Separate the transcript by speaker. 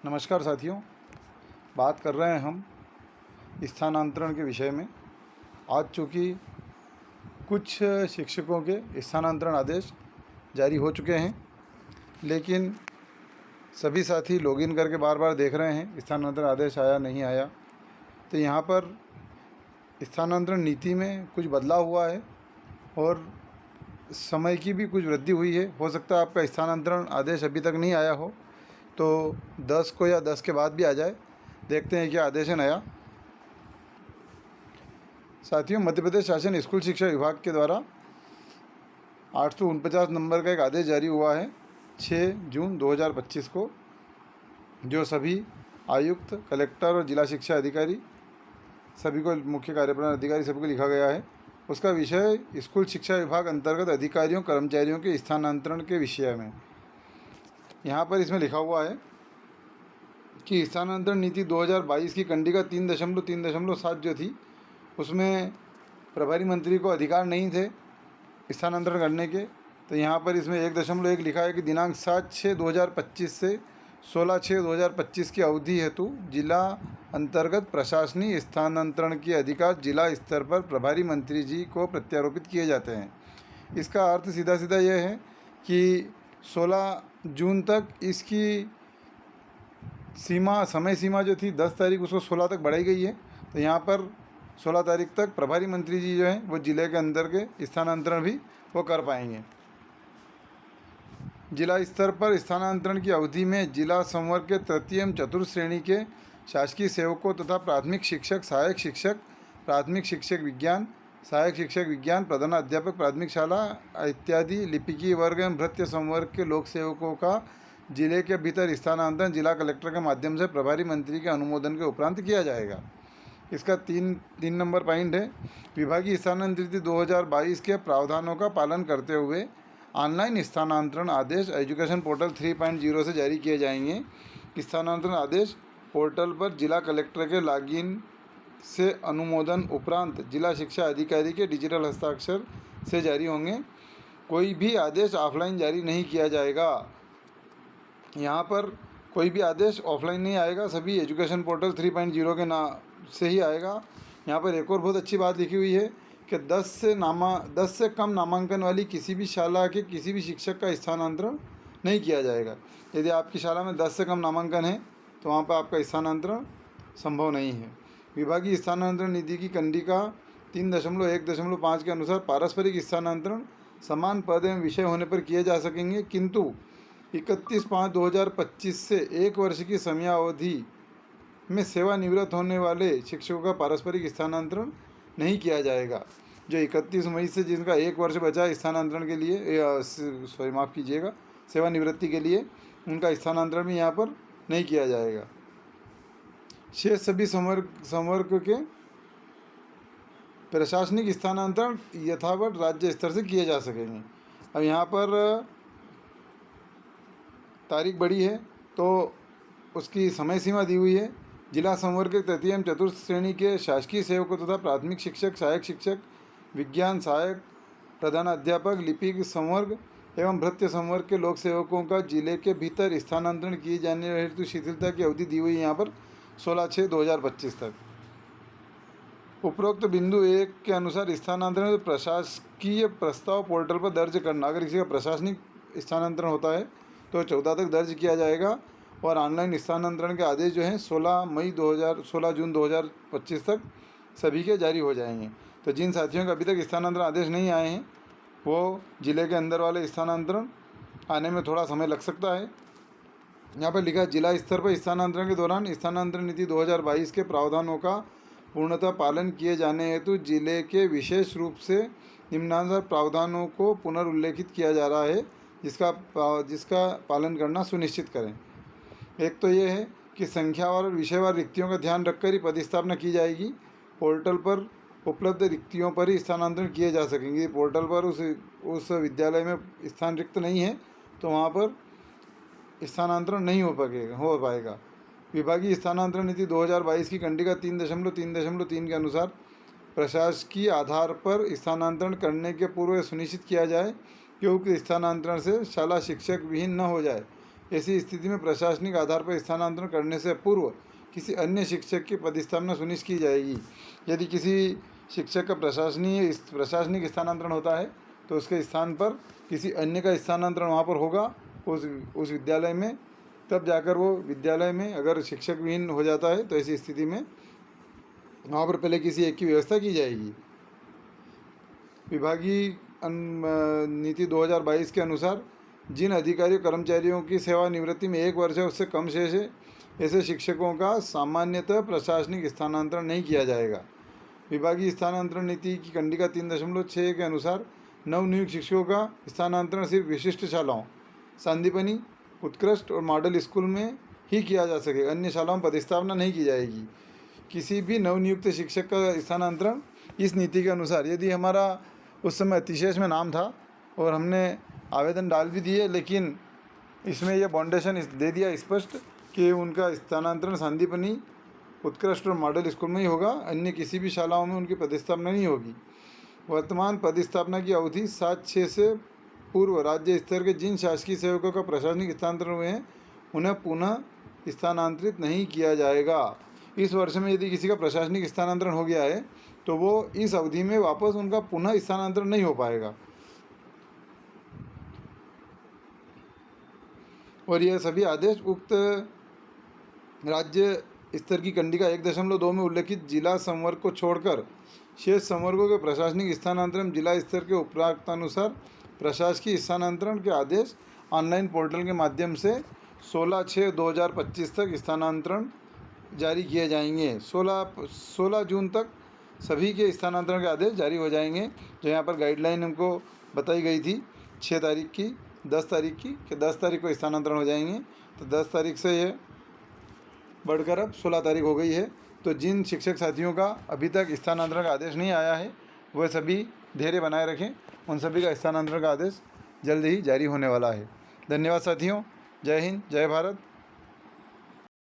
Speaker 1: नमस्कार साथियों, बात कर रहे हैं हम स्थानांतरण के विषय में। आज चूँकि कुछ शिक्षकों के स्थानांतरण आदेश जारी हो चुके हैं, लेकिन सभी साथी लॉगिन करके बार बार देख रहे हैं स्थानांतरण आदेश आया नहीं आया। तो यहाँ पर स्थानांतरण नीति में कुछ बदलाव हुआ है और समय की भी कुछ वृद्धि हुई है। हो सकता है आपका स्थानांतरण आदेश अभी तक नहीं आया हो, तो 10 को या 10 के बाद भी आ जाए। देखते हैं क्या आदेश है नया। साथियों, मध्य प्रदेश शासन स्कूल शिक्षा विभाग के द्वारा 849 नंबर का एक आदेश जारी हुआ है 6 जून 2025 को, जो सभी आयुक्त, कलेक्टर और जिला शिक्षा अधिकारी सभी को, मुख्य कार्यपालन अधिकारी सभी को लिखा गया है। उसका विषय स्कूल शिक्षा विभाग अंतर्गत अधिकारियों कर्मचारियों के स्थानांतरण के विषय में। यहाँ पर इसमें लिखा हुआ है कि स्थानांतरण नीति 2022 की कंडिका 3.3.7 जो थी, उसमें प्रभारी मंत्री को अधिकार नहीं थे स्थानांतरण करने के। तो यहाँ पर इसमें 1.1 लिखा है कि दिनांक 7/6/2025 से 16/6/2025 की अवधि हेतु जिला अंतर्गत प्रशासनिक स्थानांतरण के अधिकार जिला स्तर पर प्रभारी मंत्री जी को प्रत्यारोपित किए जाते हैं। इसका अर्थ सीधा सीधा यह है कि 16 जून तक इसकी समय सीमा जो थी 10 तारीख, उसको 16 तक बढ़ाई गई है। तो यहाँ पर 16 तारीख तक प्रभारी मंत्री जी जो हैं वो जिले के अंदर के स्थानांतरण भी वो कर पाएंगे। जिला स्तर पर स्थानांतरण की अवधि में जिला संवर्ग के तृतीय एवं चतुर्थ श्रेणी के शासकीय सेवकों तथा प्राथमिक शिक्षक, सहायक शिक्षक, प्राथमिक शिक्षक विज्ञान, सहायक शिक्षक विज्ञान, प्रधानाध्यापक प्राथमिक शाला इत्यादि लिपिकीय वर्ग एवं भृत्य संवर्ग के लोक सेवकों का जिले के भीतर स्थानांतरण जिला कलेक्टर के माध्यम से प्रभारी मंत्री के अनुमोदन के उपरांत किया जाएगा। इसका तीन नंबर पॉइंट है, विभागीय स्थानांतरण नीति 2022 के प्रावधानों का पालन करते हुए ऑनलाइन स्थानांतरण आदेश एजुकेशन पोर्टल 3.0 से जारी किए जाएंगे। स्थानांतरण आदेश पोर्टल पर जिला कलेक्टर के लॉगिन से अनुमोदन उपरांत जिला शिक्षा अधिकारी के डिजिटल हस्ताक्षर से जारी होंगे। कोई भी आदेश ऑफलाइन जारी नहीं किया जाएगा। यहाँ पर कोई भी आदेश ऑफलाइन नहीं आएगा, सभी एजुकेशन पोर्टल 3.0 के से ही आएगा। यहाँ पर एक और बहुत अच्छी बात लिखी हुई है कि 10 से कम नामांकन वाली किसी भी शाला के किसी भी शिक्षक का स्थानांतरण नहीं किया जाएगा। यदि आपकी शाला में 10 से कम नामांकन है तो वहाँ पर आपका स्थानांतरण संभव नहीं है। विभागीय स्थानांतरण नीति की कंडिका 3.1.5 के अनुसार पारस्परिक स्थानांतरण समान पद एवं विषय होने पर किए जा सकेंगे, किंतु 31/5/2025 से 1 वर्ष की समयावधि में सेवानिवृत्त होने वाले शिक्षकों का पारस्परिक स्थानांतरण नहीं किया जाएगा। जो 31 मई से जिनका 1 वर्ष बचा है स्थानांतरण के लिए, सेवानिवृत्ति के लिए, उनका स्थानांतरण भी यहाँ पर नहीं किया जाएगा। शेष सभी संवर्ग के प्रशासनिक स्थानांतरण यथावत राज्य स्तर से किए जा सकेंगे। अब यहाँ पर तारीख बढ़ी है तो उसकी समय सीमा दी हुई है। जिला संवर्ग के तृतीय एवं चतुर्थ श्रेणी के शासकीय सेवकों तथा प्राथमिक शिक्षक, सहायक शिक्षक विज्ञान, सहायक प्रधानाध्यापक, लिपिक संवर्ग एवं भृत्य संवर्ग के लोक सेवकों का जिले के भीतर स्थानांतरण किए जाने हेतु शिथिलता की अवधि दी हुई है यहाँ पर 16/6/2025 तक। उपरोक्त बिंदु 1 के अनुसार स्थानांतरण प्रशासकीय प्रस्ताव पोर्टल पर दर्ज करना। अगर किसी का प्रशासनिक स्थानांतरण होता है तो 14 तक दर्ज किया जाएगा और ऑनलाइन स्थानांतरण के आदेश जो हैं 16 जून 2025 तक सभी के जारी हो जाएंगे। तो जिन साथियों के अभी तक स्थानांतरण आदेश नहीं आए हैं वो जिले के अंदर वाले स्थानांतरण आने में थोड़ा समय लग सकता है। यहाँ पर लिखा है, जिला स्तर पर स्थानांतरण के दौरान स्थानांतरण नीति 2022 के प्रावधानों का पूर्णतः पालन किए जाने हेतु जिले के विशेष रूप से निम्नानुसार प्रावधानों को पुनर्उल्लेखित किया जा रहा है, जिसका पालन करना सुनिश्चित करें। एक तो ये है कि संख्यावार और विषयवार रिक्तियों का ध्यान रखकर ही पदस्थापना की जाएगी। पोर्टल पर उपलब्ध रिक्तियों पर ही स्थानांतरण किए जा सकेंगे। पोर्टल पर उस विद्यालय में स्थान रिक्त नहीं है तो वहाँ पर स्थानांतरण नहीं हो पाएगा। विभागीय स्थानांतरण नीति 2022 की कंडिका 3.3.3 के अनुसार प्रशासकीय आधार पर स्थानांतरण करने के पूर्व सुनिश्चित किया जाए कि उक्त स्थानांतरण से शाला शिक्षक विहीन न हो जाए। ऐसी स्थिति में प्रशासनिक आधार पर स्थानांतरण करने से पूर्व किसी अन्य शिक्षक की पदस्थापना सुनिश्चित की जाएगी। यदि किसी शिक्षक का प्रशासनिक स्थानांतरण होता है तो उसके स्थान पर किसी अन्य का स्थानांतरण वहाँ पर होगा उस विद्यालय में, तब जाकर वो विद्यालय में अगर शिक्षक विहीन हो जाता है तो ऐसी स्थिति में वहाँ पर पहले किसी एक की व्यवस्था की जाएगी। विभागीय नीति 2022 के अनुसार जिन अधिकारियों कर्मचारियों की सेवानिवृत्ति में 1 वर्ष है उससे कम शेष है, ऐसे शिक्षकों का सामान्यतः प्रशासनिक स्थानांतरण नहीं किया जाएगा। विभागीय स्थानांतरण नीति की कंडिका 3.6 के अनुसार नवनियुक्त शिक्षकों का स्थानांतरण सिर्फ विशिष्ट शालाओं, सांदीपनी, उत्कृष्ट और मॉडल स्कूल में ही किया जा सकेगा, अन्य शालाओं में पदस्थापना नहीं की जाएगी। किसी भी नवनियुक्त शिक्षक का स्थानांतरण इस नीति के अनुसार, यदि हमारा उस समय अतिशेष में नाम था और हमने आवेदन डाल भी दिए, लेकिन इसमें यह बाउंडेशन दे दिया स्पष्ट कि उनका स्थानांतरण सांदीपनी, उत्कृष्ट और मॉडल स्कूल में ही होगा, अन्य किसी भी शालाओं में उनकी पदस्थापना नहीं होगी। वर्तमान पदस्थापना की अवधि 7/6 से पूर्व राज्य स्तर के जिन शासकीय सेवकों का प्रशासनिक स्थानांतरण हुए हैं उन्हें पुनः स्थानांतरित नहीं किया जाएगा। इस वर्ष में यदि किसी का प्रशासनिक स्थानांतरण हो गया है तो वो इस अवधि में वापस उनका पुनः स्थानांतरण नहीं हो पाएगा। और यह सभी आदेश उक्त राज्य स्तर की कंडिका 1.2 में उल्लेखित जिला संवर्ग को छोड़कर शेष संवर्गों के प्रशासनिक स्थानांतरण जिला स्तर के उपराक्तानुसार प्रशासकीय स्थानांतरण के आदेश ऑनलाइन पोर्टल के माध्यम से 16/6/2025 तक स्थानांतरण जारी किए जाएंगे। 16 जून तक सभी के स्थानांतरण के आदेश जारी हो जाएंगे। जो यहाँ पर गाइडलाइन हमको बताई गई थी 6 तारीख की, 10 तारीख की, कि 10 तारीख को स्थानांतरण हो जाएंगे, तो 10 तारीख से ये बढ़कर अब 16 तारीख हो गई है। तो जिन शिक्षक साथियों का अभी तक स्थानांतरण का आदेश नहीं आया है वह सभी धैर्य बनाए रखें, उन सभी का स्थानांतरण का आदेश जल्द ही जारी होने वाला है। धन्यवाद साथियों, जय हिंद, जय भारत।